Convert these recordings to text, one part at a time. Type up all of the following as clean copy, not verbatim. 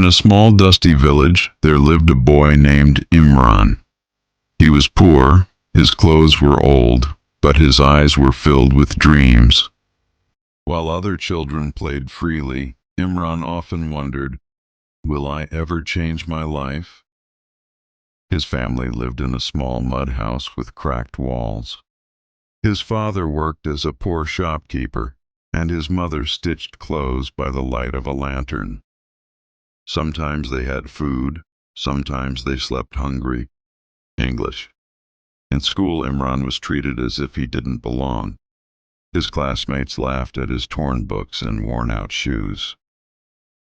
a small dusty village, there lived a boy named Imran. He was poor, his clothes were old, but his eyes were filled with dreams. While other children played freely, Imran often wondered, will I ever change my life? His family lived in a small mud house with cracked walls. His father worked as a poor shopkeeper, and his mother stitched clothes by the light of a lantern. Sometimes they had food, sometimes they slept hungry. English. In school, Imran was treated as if he didn't belong. His classmates laughed at his torn books and worn-out shoes.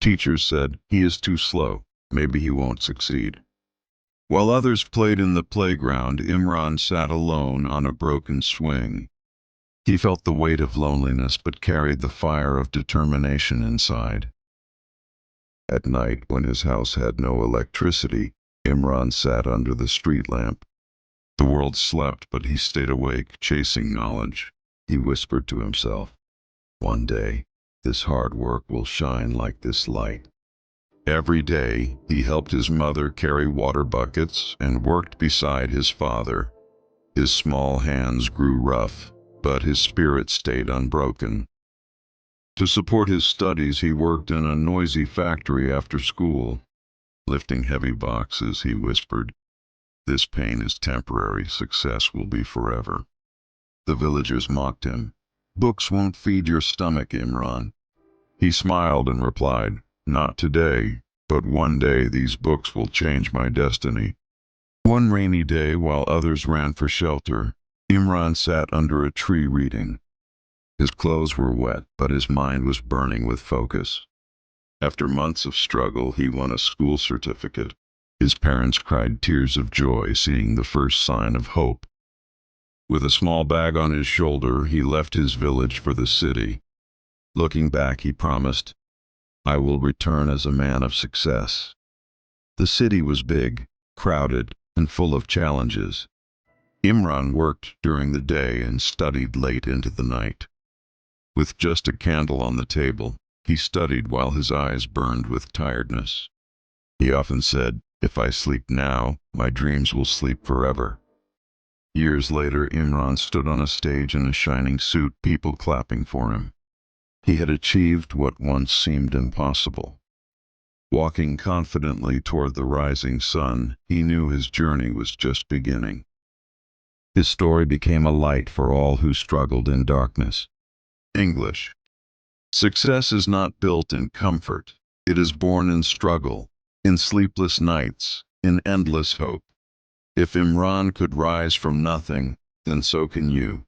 Teachers said, he is too slow, maybe he won't succeed. While others played in the playground, Imran sat alone on a broken swing. He felt the weight of loneliness but carried the fire of determination inside. At night, when his house had no electricity, Imran sat under the street lamp. The world slept, but he stayed awake, chasing knowledge. He whispered to himself, one day, this hard work will shine like this light. Every day, he helped his mother carry water buckets and worked beside his father. His small hands grew rough, but his spirit stayed unbroken. To support his studies, he worked in a noisy factory after school. Lifting heavy boxes, he whispered, this pain is temporary, success will be forever. The villagers mocked him. Books won't feed your stomach, Imran. He smiled and replied, not today, but one day these books will change my destiny. One rainy day, while others ran for shelter, Imran sat under a tree reading. His clothes were wet, but his mind was burning with focus. After months of struggle, he won a school certificate. His parents cried tears of joy seeing the first sign of hope. With a small bag on his shoulder, he left his village for the city. Looking back, he promised, I will return as a man of success. The city was big, crowded, and full of challenges. Imran worked during the day and studied late into the night. With just a candle on the table, he studied while his eyes burned with tiredness. He often said, if I sleep now, my dreams will sleep forever. Years later, Imran stood on a stage in a shining suit, people clapping for him. He had achieved what once seemed impossible. Walking confidently toward the rising sun, he knew his journey was just beginning. His story became a light for all who struggled in darkness. English. Success is not built in comfort. It is born in struggle, in sleepless nights, in endless hope. If Imran could rise from nothing, then so can you.